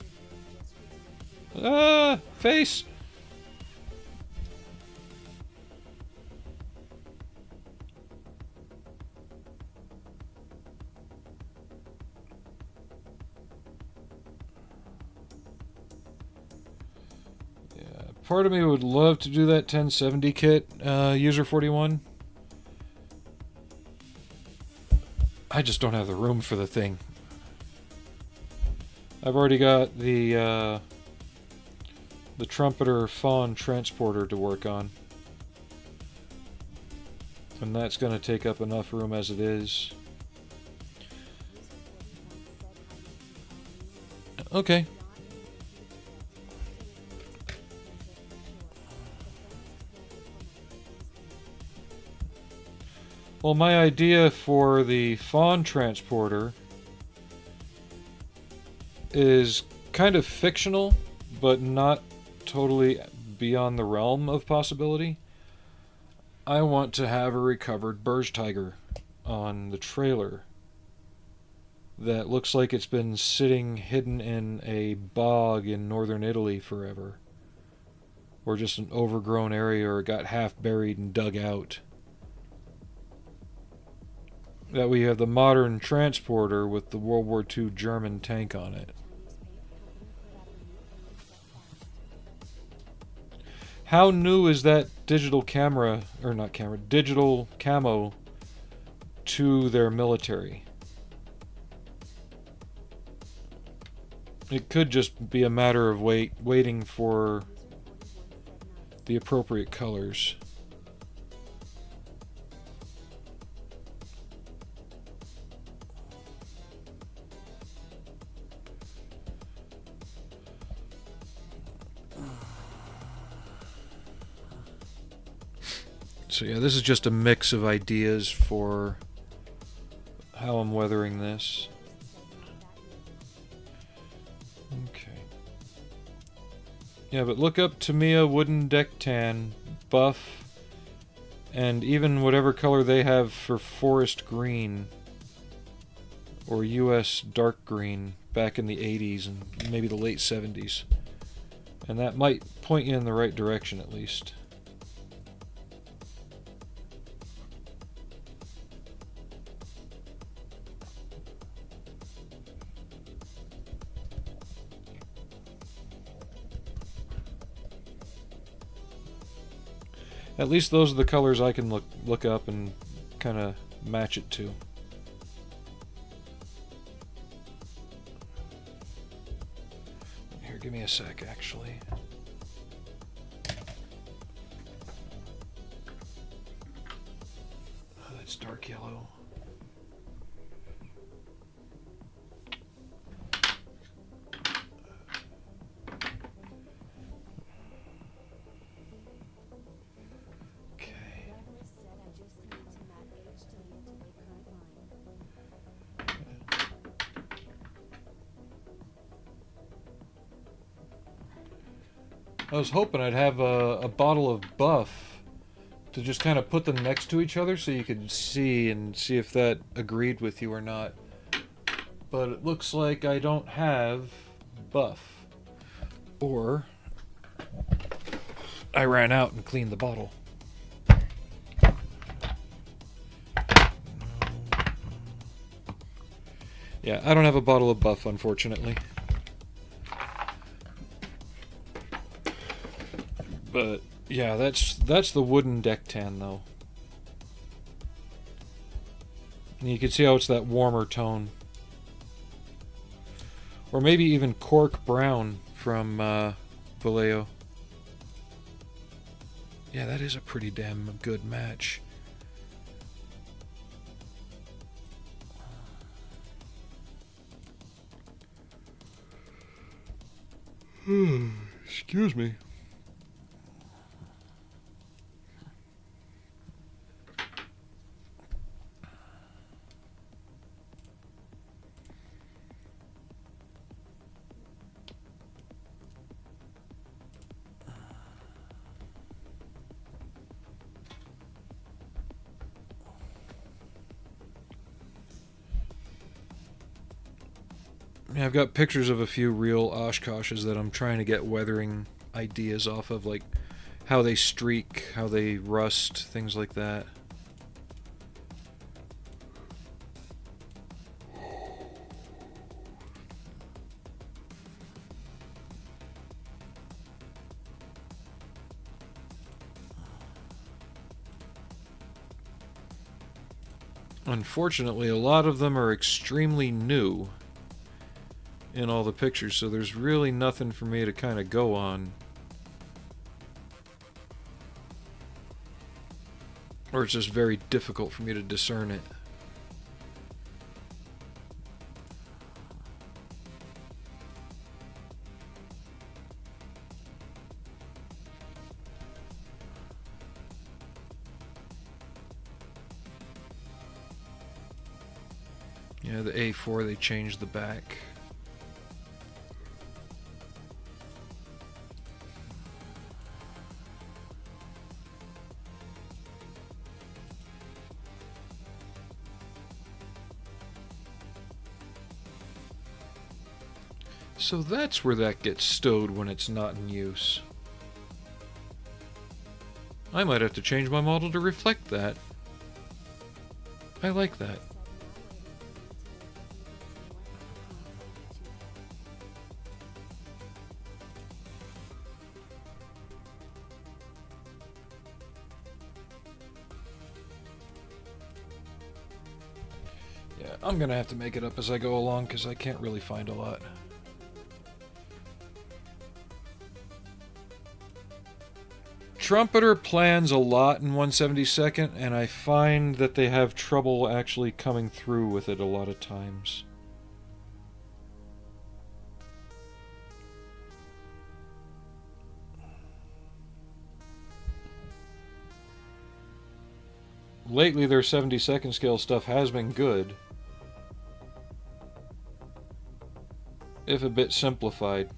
Ah! Face! Yeah, part of me would love to do that 1070 kit, User 41. I just don't have the room for the thing. I've already got the Trumpeter Fawn transporter to work on. And that's going to take up enough room as it is. Okay. Well, my idea for the Fawn transporter is kind of fictional, but not totally beyond the realm of possibility. I want to have a recovered Burj Tiger on the trailer that looks like it's been sitting hidden in a bog in northern Italy forever, or just an overgrown area, or it got half buried and dug out. That we have the modern transporter with the World War II German tank on it. How new is that digital camera, or not camera, digital camo to their military? It could just be a matter of waiting for the appropriate colors. So yeah, this is just a mix of ideas for how I'm weathering this. Okay. Yeah, but look up Tamiya Wooden Deck Tan, buff, and even whatever color they have for forest green or US dark green back in the 80s and maybe the late 70s. And that might point you in the right direction at least. At least those are the colors I can look up and kind of match it to. Here, give me a sec, actually. Oh, that's dark yellow. I was hoping I'd have a bottle of Buff to just kind of put them next to each other so you could see if that agreed with you or not. But it looks like I don't have Buff. Or I ran out and cleaned the bottle. Yeah, I don't have a bottle of Buff, unfortunately. But yeah, that's the wooden deck tan though. And you can see how it's that warmer tone. Or maybe even cork brown from Vallejo. Yeah, that is a pretty damn good match. Excuse me. Yeah, I've got pictures of a few real Oshkoshes that I'm trying to get weathering ideas off of, like how they streak, how they rust, things like that. Unfortunately, a lot of them are extremely new in all the pictures, so there's really nothing for me to kind of go on. Or it's just very difficult for me to discern it. Yeah, the A4, they changed the back. So that's where that gets stowed when it's not in use. I might have to change my model to reflect that. I like that. Yeah, I'm gonna have to make it up as I go along because I can't really find a lot. Trumpeter plans a lot in 1/72, and I find that they have trouble actually coming through with it a lot of times. Lately their 72nd scale stuff has been good, if a bit simplified.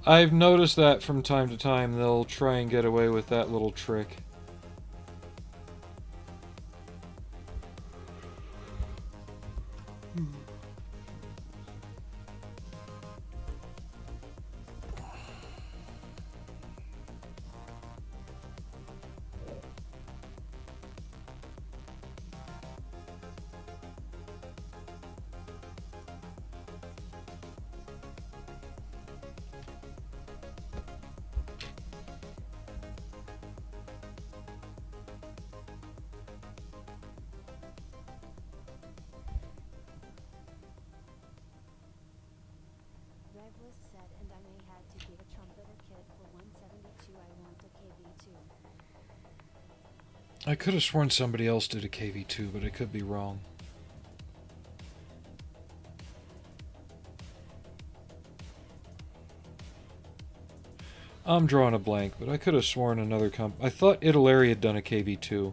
I've noticed that from time to time they'll try and get away with that little trick. Said, and I may had to give a trumpeter kit for 172. I want a KV2. I could have sworn somebody else did a KV2, but I could be wrong. I'm drawing a blank, but I could have sworn another I thought Italeri had done a KV2.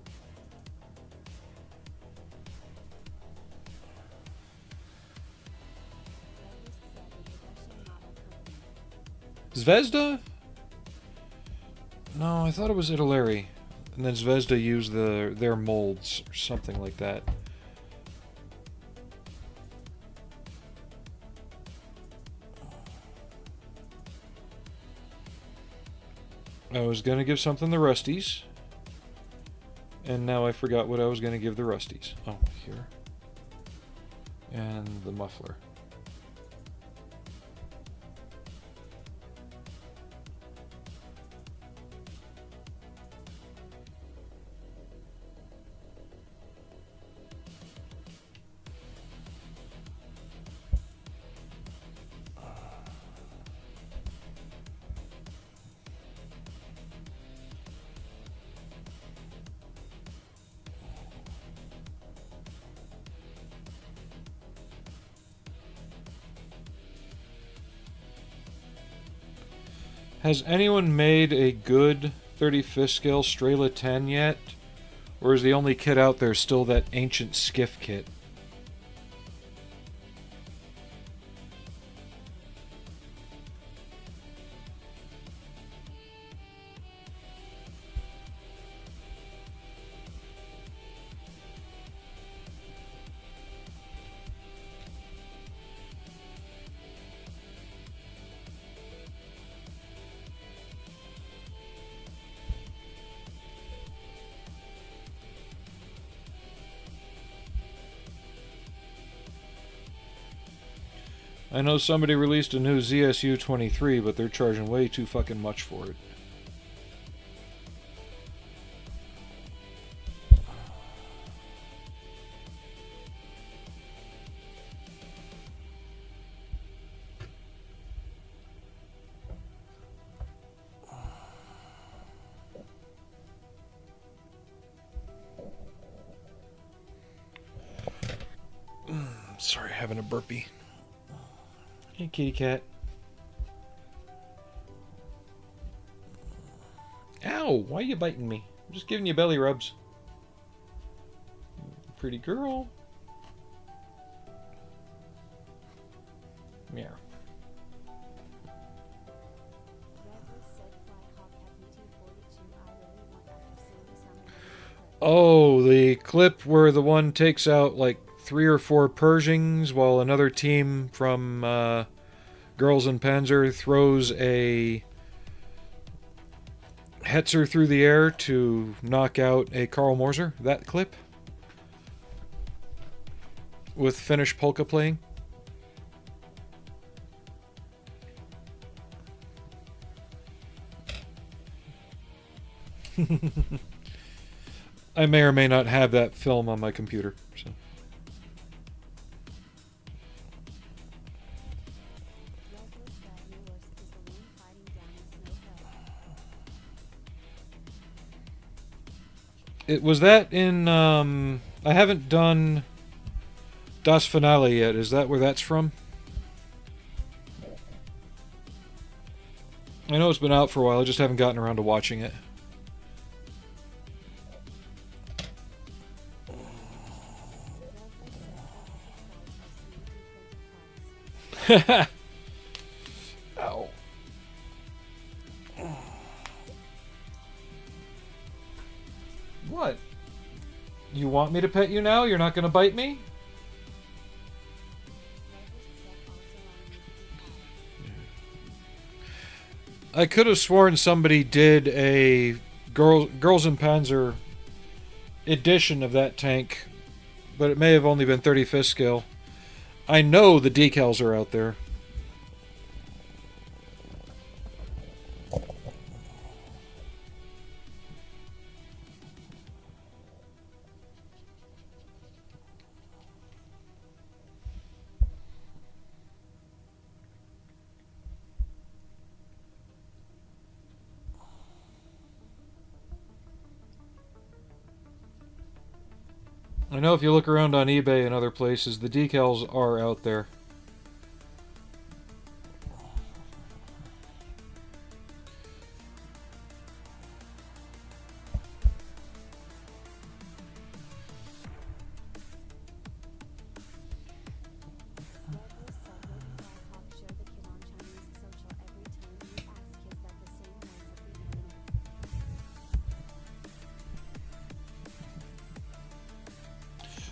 Zvezda? No, I thought it was Italeri. And then Zvezda used their molds or something like that. I was going to give something the Rusties. And now I forgot what I was going to give the Rusties. Oh, here. And the muffler. Has anyone made a good 35th scale Strela 10 yet? Or is the only kit out there still that ancient skiff kit? I know somebody released a new ZSU 23, but they're charging way too fucking much for it. Sorry, having a burpee. Hey, kitty cat. Ow! Why are you biting me? I'm just giving you belly rubs. Pretty girl. Meow. Oh, the clip where the one takes out like 3 or 4 Pershings while another team from Girls in Panzer throws a Hetzer through the air to knock out a Karl Morser. That clip? With Finnish polka playing? I may or may not have that film on my computer. So. It was that in I haven't done Das Finale yet. Is that where that's from? I know it's been out for a while. I just haven't gotten around to watching it. Ow. want me to pet you now? You're not going to bite me? I could have sworn somebody did a Girls in Panzer edition of that tank, but it may have only been 35th scale. I know the decals are out there. I know if you look around on eBay and other places, the decals are out there.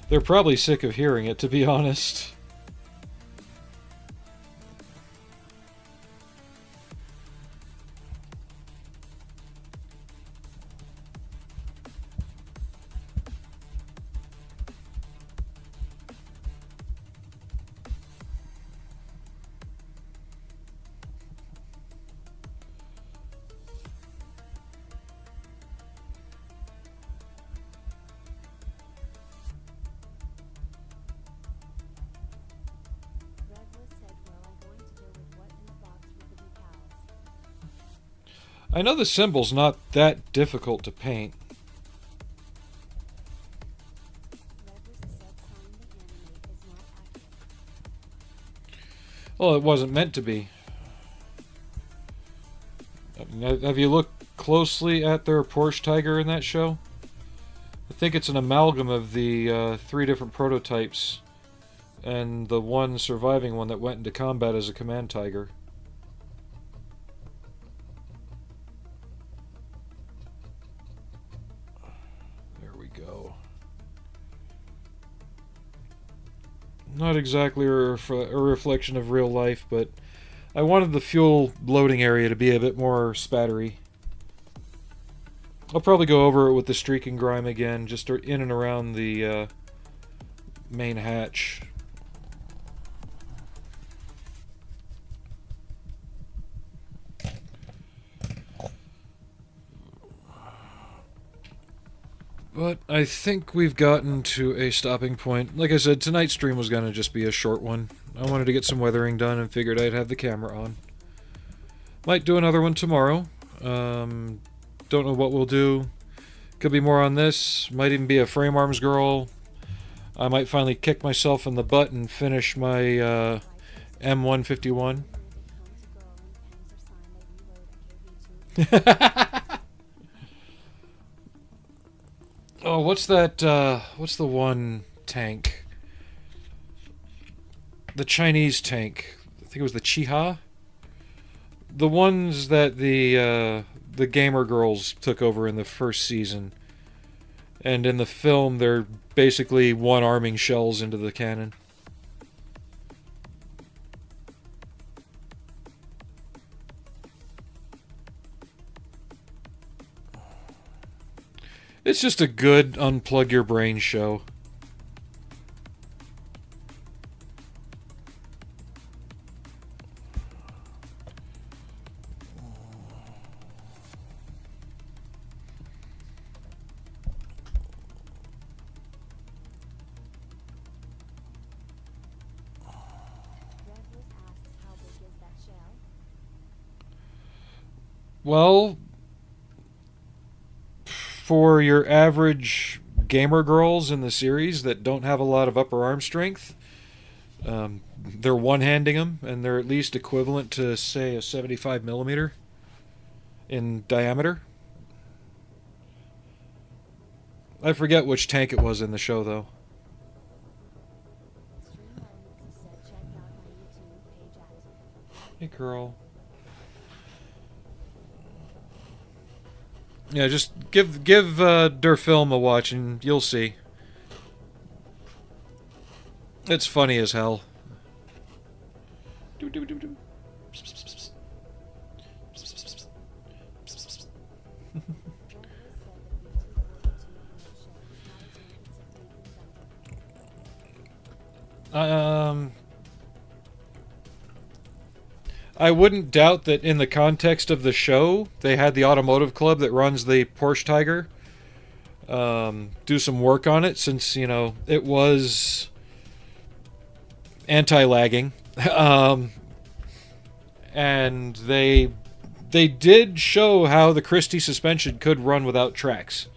They're probably sick of hearing it, to be honest. I know the symbol's not that difficult to paint. Well, it wasn't meant to be. I mean, have you looked closely at their Porsche Tiger in that show? I think it's an amalgam of the 3 different prototypes and the one surviving one that went into combat as a command Tiger. Not exactly a reflection of real life, but I wanted the fuel loading area to be a bit more spattery. I'll probably go over it with the streak and grime again, just in and around the main hatch. But I think we've gotten to a stopping point. Like I said, tonight's stream was going to just be a short one. I wanted to get some weathering done and figured I'd have the camera on. Might do another one tomorrow. Don't know what we'll do. Could be more on this. Might even be a frame arms girl. I might finally kick myself in the butt and finish my M978. Oh, what's that, what's the one tank? The Chinese tank. I think it was the Chiha? The ones that the gamer girls took over in the first season. And in the film, they're basically one-arming shells into the cannon. It's just a good unplug your brain show. Well, for your average gamer girls in the series that don't have a lot of upper arm strength, they're one-handing them, and they're at least equivalent to, say, a 75 millimeter in diameter. I forget which tank it was in the show, though. Hey, girl. Yeah, just give Der Film a watch and you'll see. It's funny as hell. I wouldn't doubt that in the context of the show, they had the automotive club that runs the Porsche Tiger do some work on it, since, you know, it was anti-lagging. And they did show how the Christie suspension could run without tracks.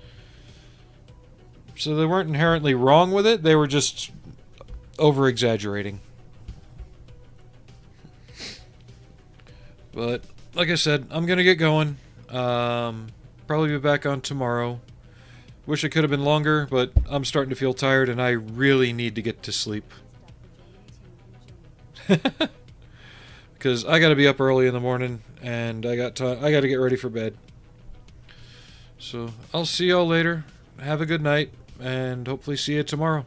So they weren't inherently wrong with it, they were just over-exaggerating. But, like I said, I'm going to get going. Probably be back on tomorrow. Wish it could have been longer, but I'm starting to feel tired and I really need to get to sleep. Because I got to be up early in the morning and I got to get ready for bed. So, I'll see y'all later. Have a good night and hopefully see you tomorrow.